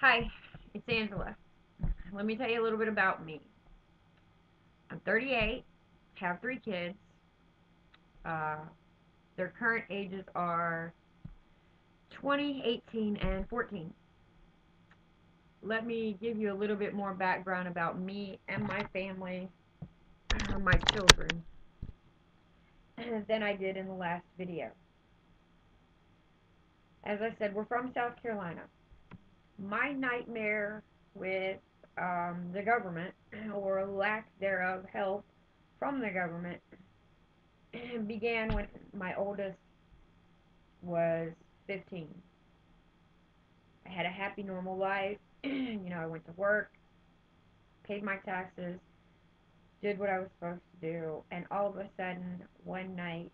Hi, it's Angela. Let me tell you a little bit about me. I'm 38, have 3 kids. Uh, their current ages are 20, 18, and 14. Let me give you a little bit more background about me and my family, my children, than I did in the last video. As I said, we're from South Carolina. My nightmare with the government, or lack thereof help from the government, began when my oldest was 15. I had a happy, normal life. I went to work, paid my taxes, did what I was supposed to do, and all of a sudden, one night,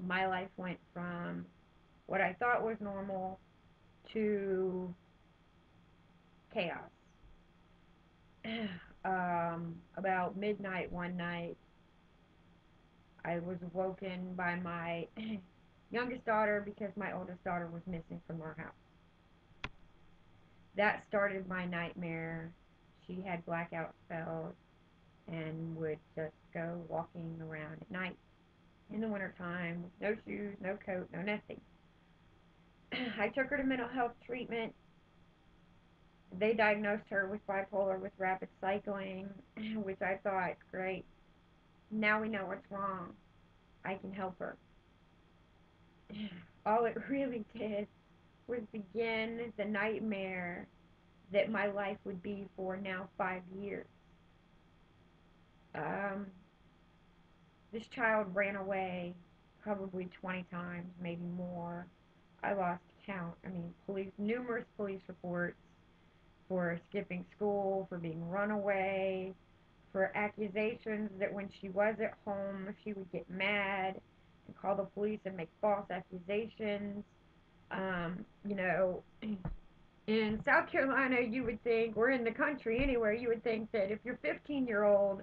my life went from what I thought was normal to chaos. About midnight one night, I was woken by my youngest daughter because my oldest daughter was missing from our house. That started my nightmare. She had blackout spells and would just go walking around at night in the wintertime with no shoes, no coat, no nothing. I took her to mental health treatment. They diagnosed her with bipolar with rapid cycling, which I thought, great, now we know what's wrong. I can help her. All it really did was begin the nightmare that my life would be for now 5 years. Um, this child ran away probably 20 times, maybe more. I lost count. Numerous police reports for skipping school, for being run away, for accusations that when she was at home, she would get mad and call the police and make false accusations. Um, you know, in South Carolina, you would think, or in the country anywhere, you would think that if your 15-year-old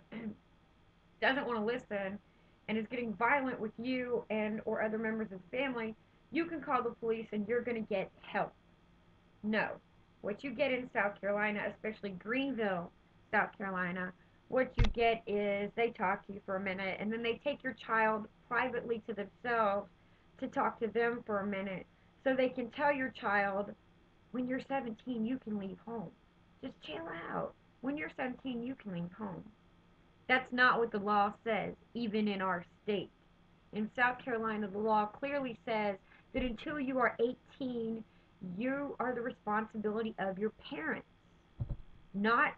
doesn't want to listen and is getting violent with you and or other members of the family, you can call the police and you're going to get help. No. What you get in South Carolina, especially Greenville, South Carolina, what you get is they talk to you for a minute and then they take your child privately to themselves to talk to them for a minute so they can tell your child, when you're 17, you can leave home. Just chill out. When you're 17, you can leave home. That's not what the law says, even in our state. In South Carolina, the law clearly says that until you are 18, you are the responsibility of your parents. Not,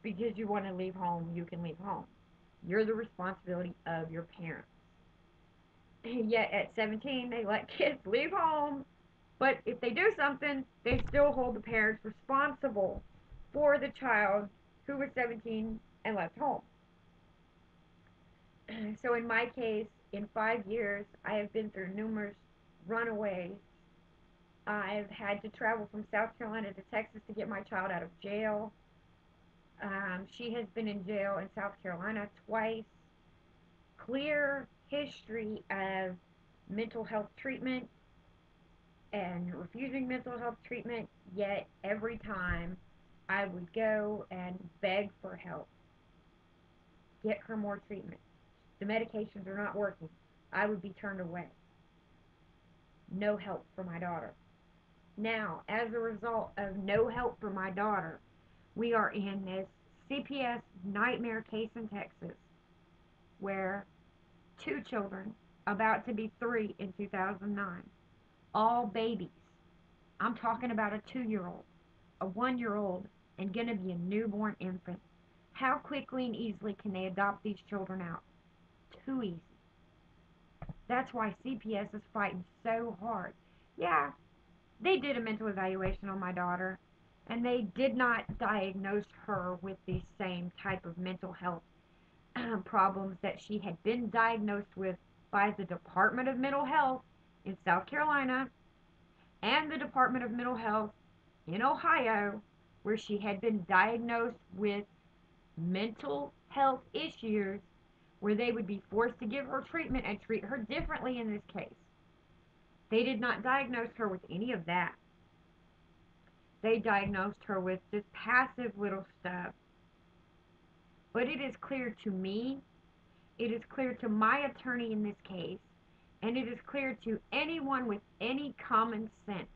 because you want to leave home, you can leave home. You're the responsibility of your parents. Yet at 17, they let kids leave home. But if they do something, they still hold the parents responsible for the child who was 17 and left home. So in my case, in 5 years, I have been through numerous runaways. I've had to travel from South Carolina to Texas to get my child out of jail. She has been in jail in South Carolina twice. Clear history of mental health treatment and refusing mental health treatment, yet every time I would go and beg for help. Get her more treatment. The medications are not working. I would be turned away. No help for my daughter. Now, as a result of no help for my daughter, we are in this CPS nightmare case in Texas where 2 children, about to be 3 in 2009, all babies. I'm talking about a 2-year-old, a 1-year-old, and gonna be a newborn infant. How quickly and easily can they adopt these children out? Too easy. That's why CPS is fighting so hard. Yeah, they did a mental evaluation on my daughter, and they did not diagnose her with the same type of mental health problems that she had been diagnosed with by the Department of Mental Health in South Carolina and the Department of Mental Health in Ohio, where she had been diagnosed with mental health issues where they would be forced to give her treatment and treat her differently in this case. They did not diagnose her with any of that. They diagnosed her with just passive little stuff. But it is clear to me, it is clear to my attorney in this case, and it is clear to anyone with any common sense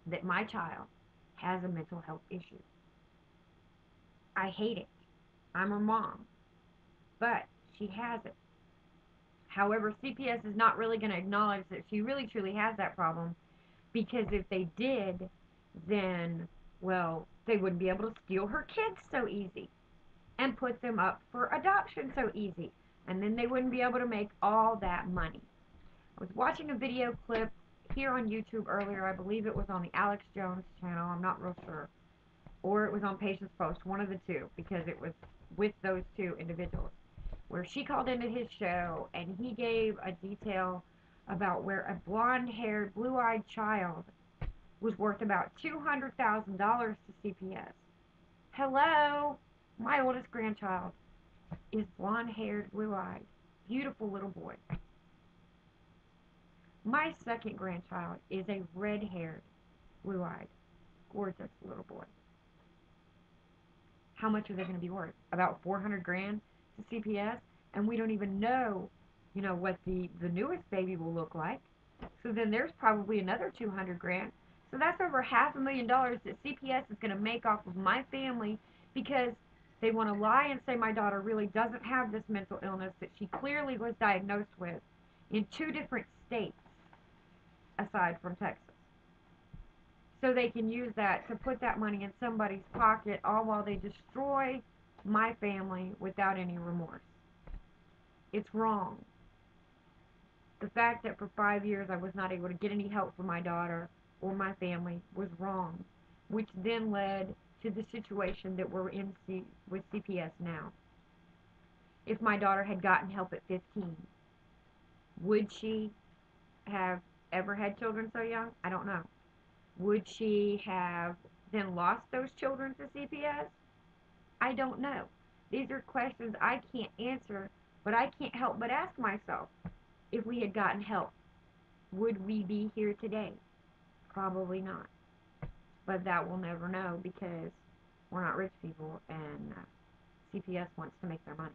that my child has a mental health issue. I hate it. I'm her mom. But she has it. However, CPS is not really going to acknowledge that she really truly has that problem, because if they did, then, well, they wouldn't be able to steal her kids so easy and put them up for adoption so easy. And then they wouldn't be able to make all that money. I was watching a video clip here on YouTube earlier. I believe it was on the Alex Jones channel. I'm not real sure. Or it was on Patient's Post, one of the two, because it was with those two individuals, where she called into his show and he gave a detail about where a blonde-haired, blue-eyed child was worth about $200,000 to CPS. Hello? My oldest grandchild is blonde-haired, blue-eyed, beautiful little boy. My second grandchild is a red-haired, blue-eyed, gorgeous little boy. How much are they going to be worth? About 400 grand to CPS, and we don't even know, what the newest baby will look like. So then there's probably another 200 grand. So that's over $500,000 that CPS is going to make off of my family, because they want to lie and say my daughter really doesn't have this mental illness that she clearly was diagnosed with in 2 different states aside from Texas. So they can use that to put that money in somebody's pocket, all while they destroy my family without any remorse. It's wrong. The fact that for 5 years I was not able to get any help for my daughter or my family was wrong, which then led to the situation that we're in with CPS now. If my daughter had gotten help at 15, would she have ever had children so young? I don't know. Would she have then lost those children to CPS? I don't know. These are questions I can't answer, but I can't help but ask myself, if we had gotten help, would we be here today? Probably not. But that we'll never know, because we're not rich people, and CPS wants to make their money.